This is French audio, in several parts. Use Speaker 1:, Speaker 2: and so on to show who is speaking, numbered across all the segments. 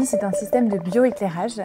Speaker 1: c'est un système de bioéclairage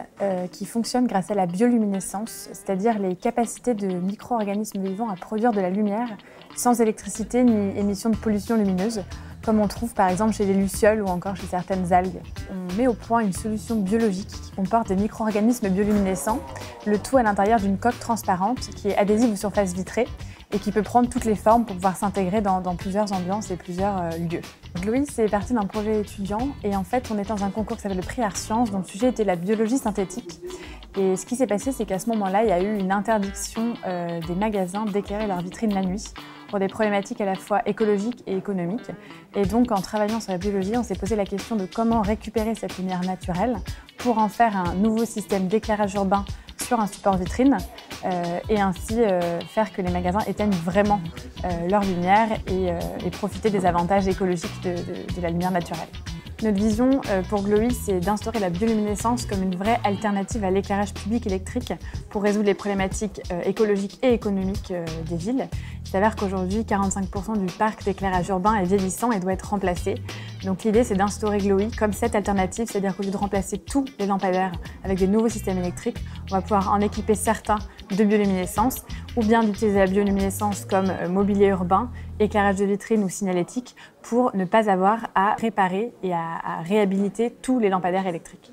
Speaker 1: qui fonctionne grâce à la bioluminescence, c'est-à-dire les capacités de micro-organismes vivants à produire de la lumière sans électricité ni émission de pollution lumineuse, comme on trouve par exemple chez les lucioles ou encore chez certaines algues. On met au point une solution biologique qui comporte des micro-organismes bioluminescents, le tout à l'intérieur d'une coque transparente qui est adhésive aux surfaces vitrées et qui peut prendre toutes les formes pour pouvoir s'intégrer dans plusieurs ambiances et plusieurs lieux. Gloï, c'est parti d'un projet étudiant et en fait on est dans un concours qui s'appelle le prix Art Sciences dont le sujet était la biologie synthétique. Et ce qui s'est passé, c'est qu'à ce moment-là, il y a eu une interdiction des magasins d'éclairer leurs vitrines la nuit pour des problématiques à la fois écologiques et économiques. Et donc en travaillant sur la biologie, on s'est posé la question de comment récupérer cette lumière naturelle pour en faire un nouveau système d'éclairage urbain sur un support vitrine et ainsi faire que les magasins éteignent vraiment leur lumière et profiter des avantages écologiques de la lumière naturelle. Notre vision pour Gloï, c'est d'instaurer la bioluminescence comme une vraie alternative à l'éclairage public électrique pour résoudre les problématiques écologiques et économiques des villes. Il s'avère qu'aujourd'hui, 45% du parc d'éclairage urbain est vieillissant et doit être remplacé. Donc l'idée, c'est d'instaurer Gloï comme cette alternative, c'est-à-dire qu'au lieu de remplacer tous les lampadaires avec des nouveaux systèmes électriques, on va pouvoir en équiper certains de bioluminescence ou bien d'utiliser la bioluminescence comme mobilier urbain, éclairage de vitrine ou signalétique pour ne pas avoir à réparer et à réhabiliter tous les lampadaires électriques.